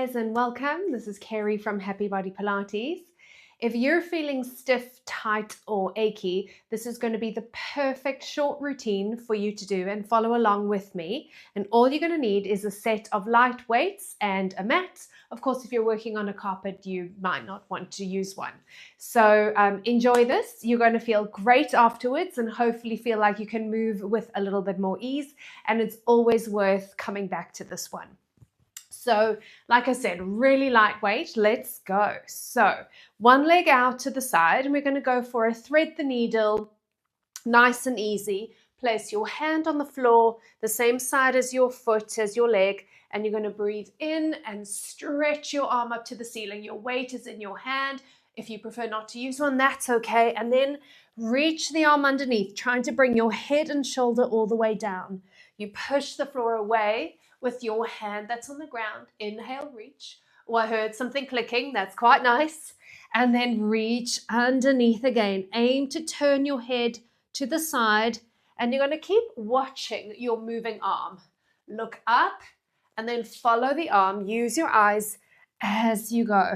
guys, and welcome. This is Carrie from Happy Body Pilates. If you're feeling stiff, tight, or achy, this is going to be the perfect short routine for you to do and follow along with me. And all you're going to need is a set of light weights and a mat. Of course, if you're working on a carpet, you might not want to use one. So enjoy this. You're going to feel great afterwards and hopefully feel like you can move with a little bit more ease. And it's always worth coming back to this one. So, like I said, really lightweight. Let's go. So, one leg out to the side, and we're going to go for a thread the needle, nice and easy. Place your hand on the floor, the same side as your foot, as your leg, and you're going to breathe in and stretch your arm up to the ceiling. Your weight is in your hand. If you prefer not to use one, that's okay. And then reach the arm underneath, trying to bring your head and shoulder all the way down. You push the floor away with your hand that's on the ground. Inhale, reach. Oh, I heard something clicking. That's quite nice. And then reach underneath again. Aim to turn your head to the side, and you're going to keep watching your moving arm. Look up and then follow the arm. Use your eyes as you go.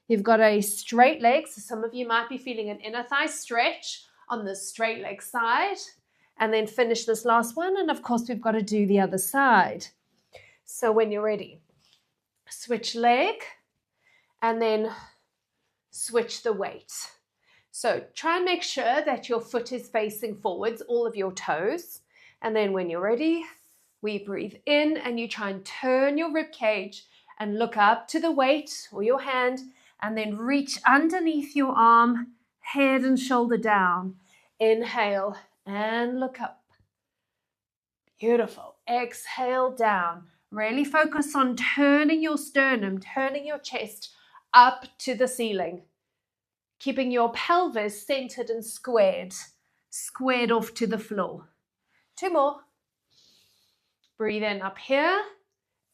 You've got a straight leg, so some of you might be feeling an inner thigh stretch on the straight leg side. And then finish this last one. And of course, we've got to do the other side. So when you're ready, switch leg and then switch the weight. So try and make sure that your foot is facing forwards, all of your toes. And then when you're ready, we breathe in and you try and turn your rib cage and look up to the weight or your hand and then reach underneath your arm, head and shoulder down. Inhale and look up. Beautiful. Exhale down. Really focus on turning your sternum, turning your chest up to the ceiling. Keeping your pelvis centered and squared off to the floor. 2 more. Breathe in up here.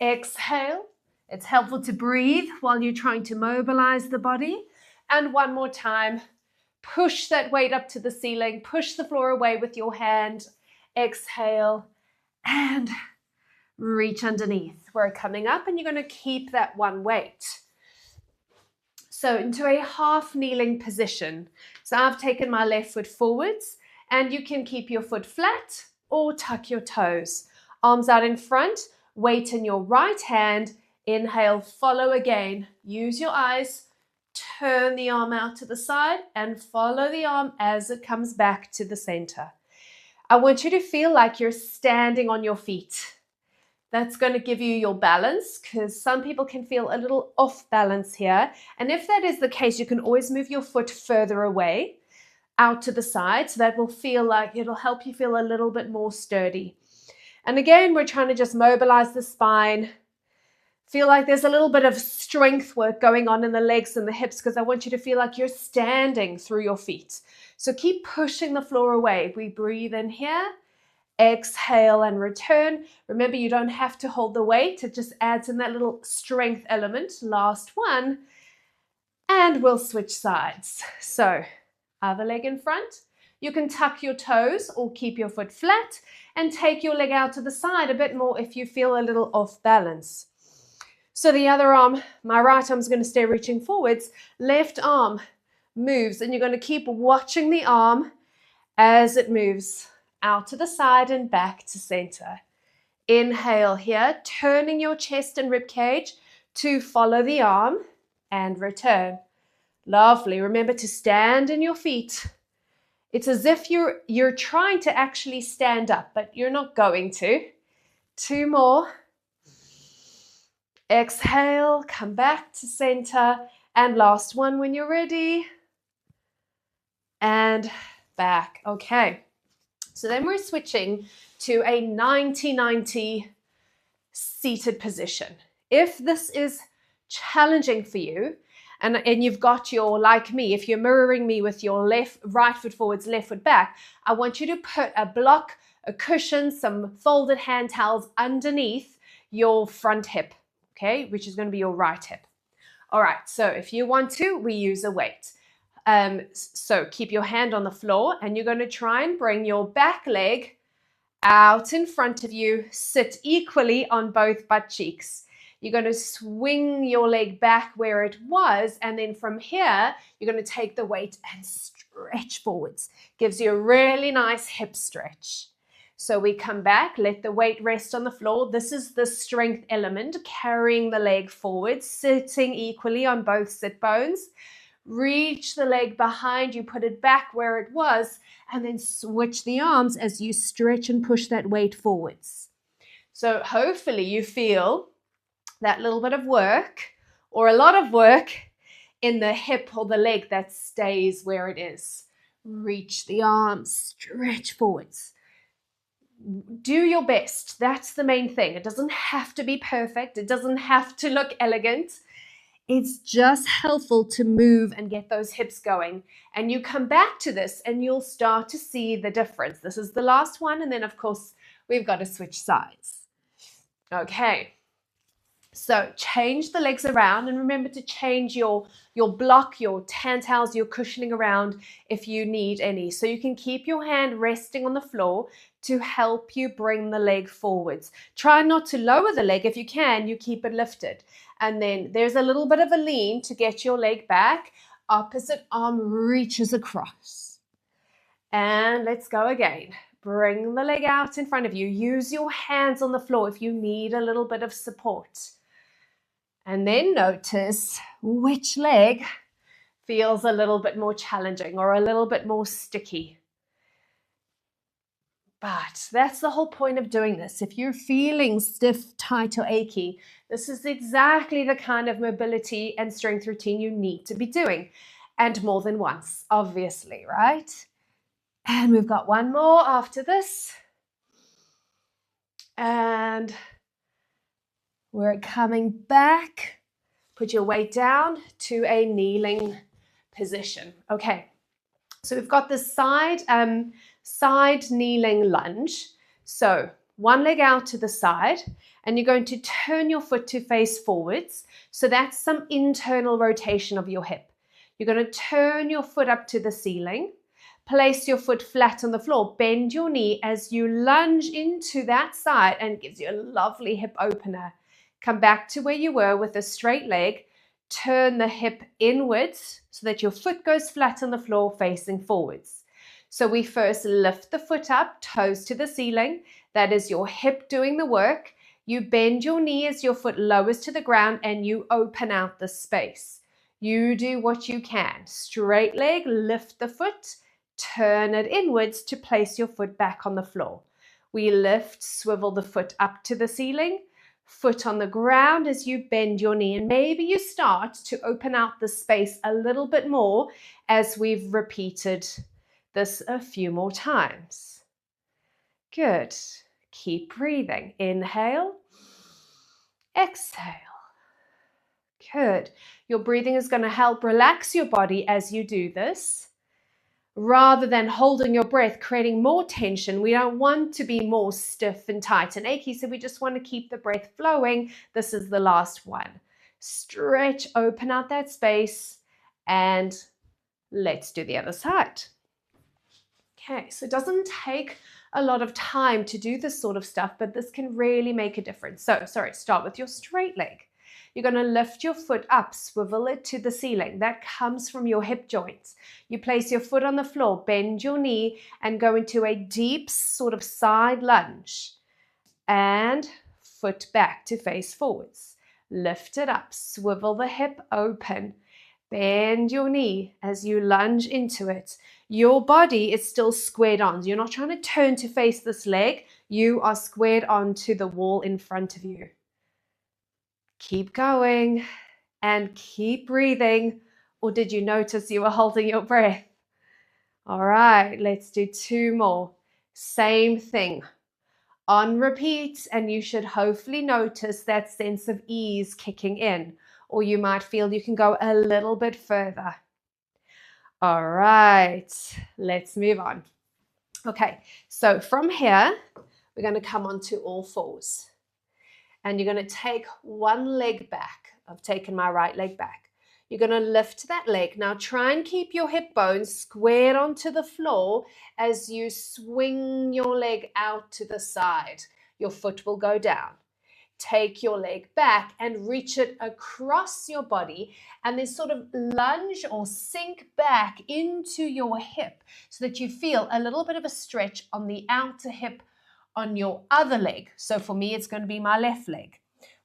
Exhale. It's helpful to breathe while you're trying to mobilize the body. And 1 more time. Push that weight up to the ceiling. Push the floor away with your hand. Exhale and reach underneath. We're coming up and you're going to keep that one weight. So into a half kneeling position. So I've taken my left foot forwards and you can keep your foot flat or tuck your toes. Arms out in front, weight in your right hand. Inhale, follow again. Use your eyes. Turn the arm out to the side and follow the arm as it comes back to the center. I want you to feel like you're standing on your feet. That's going to give you your balance because some people can feel a little off balance here. And if that is the case, you can always move your foot further away out to the side. So that will feel like it'll help you feel a little bit more sturdy. And again, we're trying to just mobilize the spine. Feel like there's a little bit of strength work going on in the legs and the hips because I want you to feel like you're standing through your feet. So keep pushing the floor away. We breathe in here, exhale and return. Remember, you don't have to hold the weight. It just adds in that little strength element. Last one. And we'll switch sides. So other leg in front. You can tuck your toes or keep your foot flat and take your leg out to the side a bit more if you feel a little off balance. So the other arm, my right arm is going to stay reaching forwards. Left arm moves and you're going to keep watching the arm as it moves out to the side and back to center. Inhale here, turning your chest and rib cage to follow the arm and return. Lovely. Remember to stand in your feet. It's as if you're trying to actually stand up, but you're not going to. 2 more. Exhale, come back to center, and last one when you're ready. And back. Okay. So then we're switching to a 90-90 seated position. If this is challenging for you, and you've got your, like me, if you're mirroring me with your right foot forwards, left foot back, I want you to put a block, a cushion, some folded hand towels underneath your front hip. Okay, which is going to be your right hip. All right, so if you want to, we use a weight. So keep your hand on the floor and you're going to try and bring your back leg out in front of you. Sit equally on both butt cheeks. You're going to swing your leg back where it was, and then from here, you're going to take the weight and stretch forwards. Gives you a really nice hip stretch. So we come back, let the weight rest on the floor. This is the strength element, carrying the leg forward, sitting equally on both sit bones. Reach the leg behind you, put it back where it was, and then switch the arms as you stretch and push that weight forwards. So hopefully you feel that little bit of work or a lot of work in the hip or the leg that stays where it is. Reach the arms, stretch forwards. Do your best. That's the main thing. It doesn't have to be perfect. It doesn't have to look elegant. It's just helpful to move and get those hips going. And you come back to this and you'll start to see the difference. This is the last one. And then, of course, we've got to switch sides. Okay. So change the legs around, and remember to change your block, your tan towels, your cushioning around if you need any. So you can keep your hand resting on the floor to help you bring the leg forwards. Try not to lower the leg. If you can, you keep it lifted. And then there's a little bit of a lean to get your leg back. Opposite arm reaches across. And let's go again. Bring the leg out in front of you. Use your hands on the floor if you need a little bit of support. And then notice which leg feels a little bit more challenging or a little bit more sticky. But that's the whole point of doing this. If you're feeling stiff, tight, or achy, this is exactly the kind of mobility and strength routine you need to be doing. And more than once, obviously, right? And we've got one more after this. And we're coming back. Put your weight down to a kneeling position. Okay, so we've got this side kneeling lunge. So one leg out to the side, and you're going to turn your foot to face forwards. So that's some internal rotation of your hip. You're going to turn your foot up to the ceiling. Place your foot flat on the floor. Bend your knee as you lunge into that side, and it gives you a lovely hip opener. Come back to where you were with a straight leg. Turn the hip inwards so that your foot goes flat on the floor facing forwards. So we first lift the foot up, toes to the ceiling. That is your hip doing the work. You bend your knee as your foot lowers to the ground, and you open out the space. You do what you can. Straight leg, lift the foot, turn it inwards to place your foot back on the floor. We lift, swivel the foot up to the ceiling. Foot on the ground as you bend your knee, and maybe you start to open out the space a little bit more as we've repeated this a few more times. Good. Keep breathing. Inhale, exhale. Good. Your breathing is going to help relax your body as you do this. Rather than holding your breath, creating more tension. We don't want to be more stiff and tight and achy, so we just want to keep the breath flowing. This is the last one. Stretch, open out that space, and let's do the other side. Okay, so it doesn't take a lot of time to do this sort of stuff, but this can really make a difference. So, start with your straight leg. You're going to lift your foot up, swivel it to the ceiling. That comes from your hip joints. You place your foot on the floor, bend your knee, and go into a deep sort of side lunge. And foot back to face forwards. Lift it up, swivel the hip open. Bend your knee as you lunge into it. Your body is still squared on. You're not trying to turn to face this leg. You are squared onto the wall in front of you. Keep going and keep breathing. Or did you notice you were holding your breath? All right, let's do two more. Same thing. On repeat, and you should hopefully notice that sense of ease kicking in. Or you might feel you can go a little bit further. All right, let's move on. Okay, so from here, we're going to come onto all fours. And you're going to take one leg back. I've taken my right leg back. You're going to lift that leg. Now try and keep your hip bones squared onto the floor as you swing your leg out to the side. Your foot will go down. take your leg back and reach it across your body, and then sort of lunge or sink back into your hip so that you feel a little bit of a stretch on the outer hip on your other leg. So for me, it's going to be my left leg.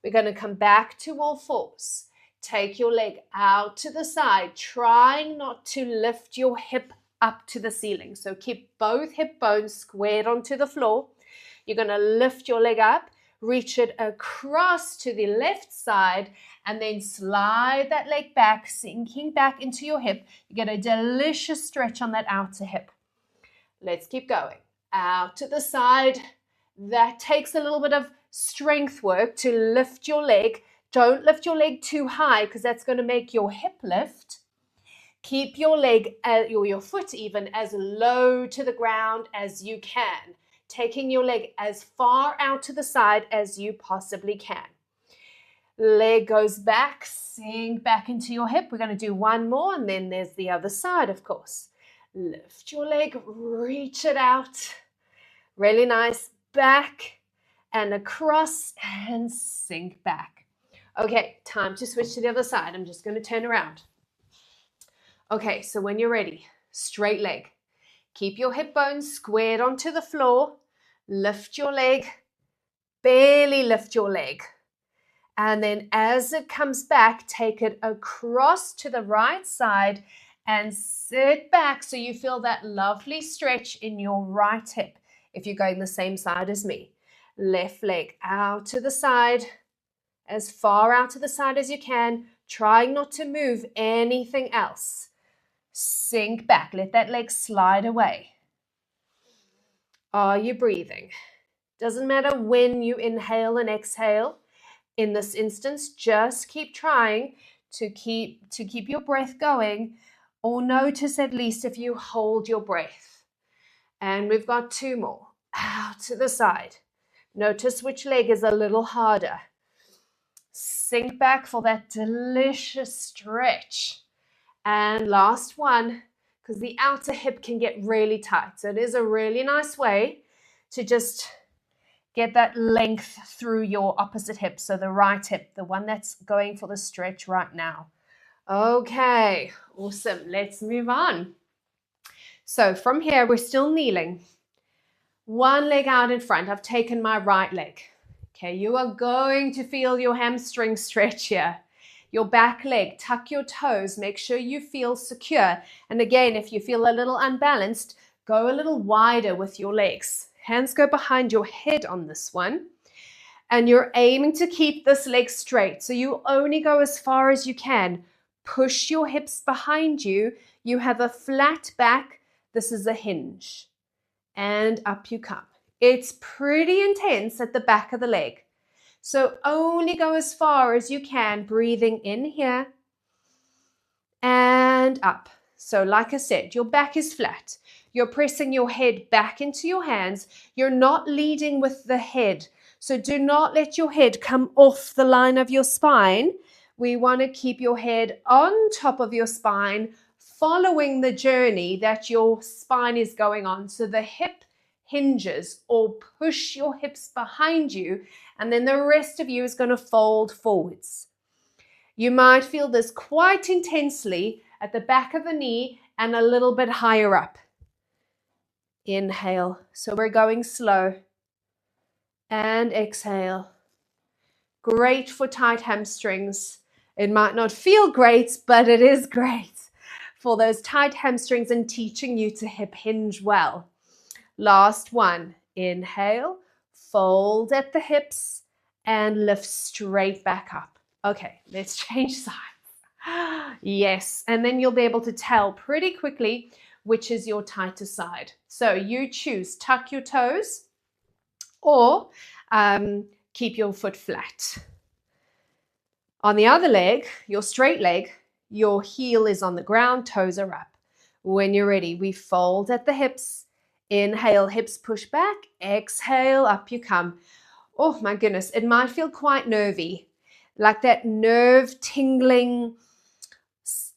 We're going to come back to all fours. Take your leg out to the side, trying not to lift your hip up to the ceiling. So keep both hip bones squared onto the floor. You're going to lift your leg up, reach it across to the left side, and then slide that leg back, sinking back into your hip. You get a delicious stretch on that outer hip. Let's keep going. Out to the side. That takes a little bit of strength work to lift your leg. Don't lift your leg too high because that's going to make your hip lift. Keep your leg, or your foot even, as low to the ground as you can, taking your leg as far out to the side as you possibly can. Leg goes back, sink back into your hip. We're going to do one more, and then there's the other side, of course. Lift your leg, reach it out. Really nice. Back and across and sink back. Okay, time to switch to the other side. I'm just going to turn around. Okay, so when you're ready, straight leg. Keep your hip bones squared onto the floor. Lift your leg, barely lift your leg. And then as it comes back, take it across to the right side and sit back so you feel that lovely stretch in your right hip. If you're going the same side as me, left leg out to the side, as far out to the side as you can, trying not to move anything else. Sink back, let that leg slide away. Are you breathing? Doesn't matter when you inhale and exhale. In this instance, just keep trying to keep your breath going, or notice at least if you hold your breath. And we've got two more. Out to the side. Notice which leg is a little harder. Sink back for that delicious stretch. And last one, because the outer hip can get really tight. So it is a really nice way to just get that length through your opposite hip. So the right hip, the one that's going for the stretch right now. Okay, awesome. Let's move on. So from here, we're still kneeling. One leg out in front. I've taken my right leg. Okay, you are going to feel your hamstring stretch here. Your back leg, tuck your toes, make sure you feel secure. And again, if you feel a little unbalanced, go a little wider with your legs. Hands go behind your head on this one. And you're aiming to keep this leg straight. So you only go as far as you can. Push your hips behind you. You have a flat back. This is a hinge. And up you come. It's pretty intense at the back of the leg. So only go as far as you can, breathing in here and up. So like I said, your back is flat. You're pressing your head back into your hands. You're not leading with the head. So do not let your head come off the line of your spine. We want to keep your head on top of your spine, following the journey that your spine is going on. So the hip hinges or push your hips behind you, and then the rest of you is going to fold forwards. You might feel this quite intensely at the back of the knee and a little bit higher up. Inhale. So we're going slow. And exhale. Great for tight hamstrings. It might not feel great, but it is great for those tight hamstrings and teaching you to hip hinge well. Last one. Inhale, fold at the hips, and lift straight back up. Okay, let's change sides. Yes, and then you'll be able to tell pretty quickly which is your tighter side. So you choose, tuck your toes or keep your foot flat. On the other leg, your straight leg, your heel is on the ground, toes are up. When you're ready, we fold at the hips. Inhale, hips push back. Exhale, up you come. Oh my goodness, it might feel quite nervy, like that nerve tingling,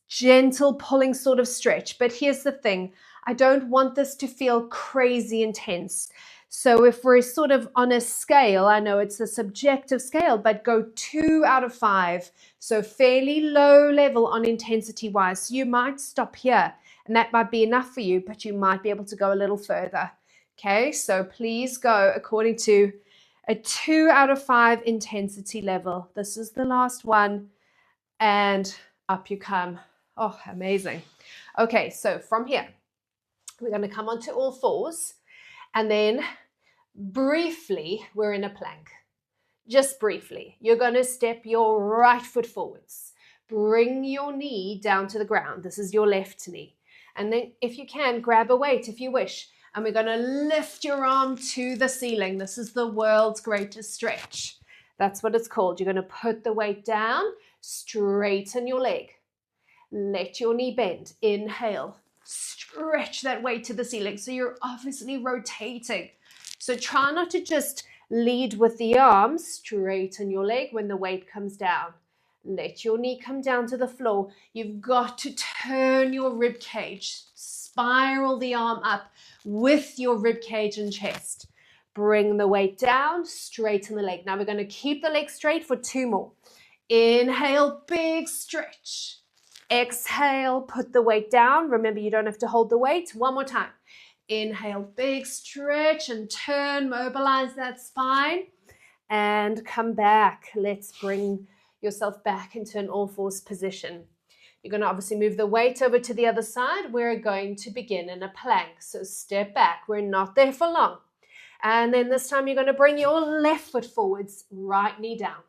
gentle pulling sort of stretch. But here's the thing, I don't want this to feel crazy intense. So if we're sort of on a scale, I know it's a subjective scale, but go 2 out of 5. So fairly low level on intensity wise. So you might stop here and that might be enough for you, but you might be able to go a little further. Okay, so please go according to a 2 out of 5 intensity level. This is the last one and up you come. Oh, amazing. Okay, so from here, we're going to come onto all fours and then briefly, we're in a plank. Just briefly, you're going to step your right foot forwards. Bring your knee down to the ground. This is your left knee. And then if you can, grab a weight if you wish. And we're going to lift your arm to the ceiling. This is the world's greatest stretch. That's what it's called. You're going to put the weight down, straighten your leg. Let your knee bend. Inhale. Stretch that weight to the ceiling. So you're obviously rotating. So try not to just lead with the arms. Straighten your leg when the weight comes down. Let your knee come down to the floor. You've got to turn your rib cage. Spiral the arm up with your rib cage and chest. Bring the weight down. Straighten the leg. Now we're going to keep the leg straight for 2 more. Inhale, big stretch. Exhale, put the weight down. Remember, you don't have to hold the weight. One more time. Inhale, big stretch and turn, mobilize that spine and come back. Let's bring yourself back into an all fours position. You're going to obviously move the weight over to the other side. We're going to begin in a plank. So step back. We're not there for long. And then this time you're going to bring your left foot forwards, right knee down.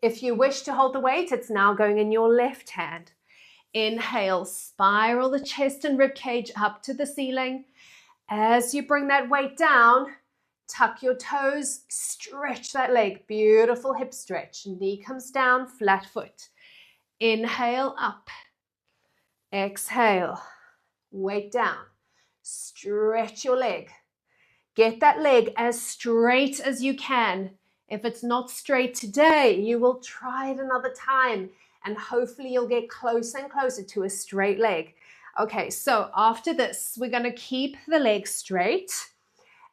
If you wish to hold the weight, it's now going in your left hand. Inhale, spiral the chest and rib cage up to the ceiling. As you bring that weight down, tuck your toes, stretch that leg. Beautiful hip stretch. Knee comes down, flat foot. Inhale, up. Exhale, weight down. Stretch your leg. Get that leg as straight as you can. If it's not straight today, you will try it another time and hopefully you'll get closer and closer to a straight leg. Okay, so after this, we're going to keep the leg straight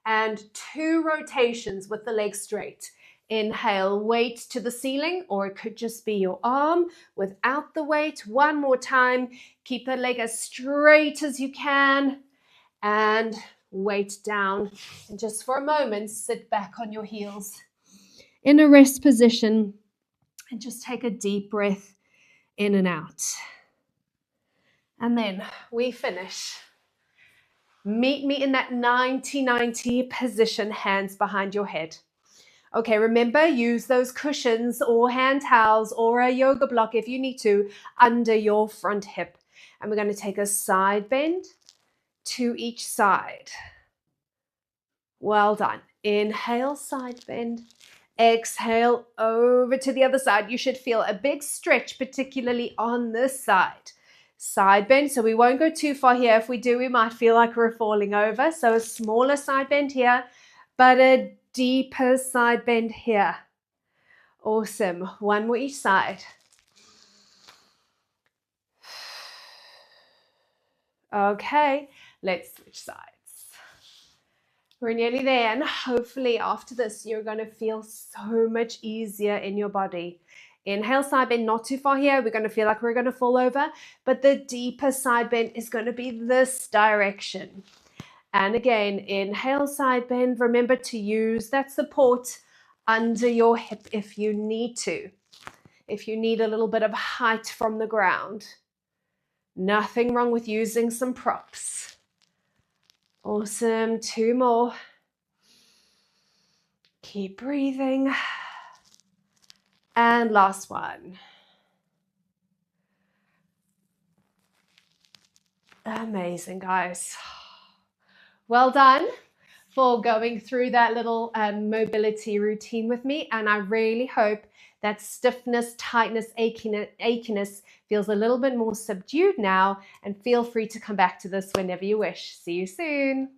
and 2 rotations with the leg straight. Inhale, weight to the ceiling, or it could just be your arm without the weight. One more time. Keep the leg as straight as you can and weight down. And just for a moment, sit back on your heels in a rest position and just take a deep breath in and out. And then we finish. Meet me in that 90-90 position, hands behind your head. Okay, remember, use those cushions or hand towels or a yoga block if you need to under your front hip. And we're going to take a side bend to each side. Well done. Inhale, side bend. Exhale, over to the other side. You should feel a big stretch, particularly on this side. Side bend, so we won't go too far here. If we do, we might feel like we're falling over. So a smaller side bend here, but a deeper side bend here. Awesome. One more each side. Okay, let's switch sides. We're nearly there, and hopefully after this, you're going to feel so much easier in your body. Inhale, side bend, not too far here. We're going to feel like we're going to fall over, but the deeper side bend is going to be this direction. And again, inhale, side bend. Remember to use that support under your hip if you need to. If you need a little bit of height from the ground. Nothing wrong with using some props. Awesome. 2 more. Keep breathing. And last one. Amazing, guys. Well done for going through that little mobility routine with me. And I really hope that stiffness, tightness, achiness feels a little bit more subdued now. And feel free to come back to this whenever you wish. See you soon.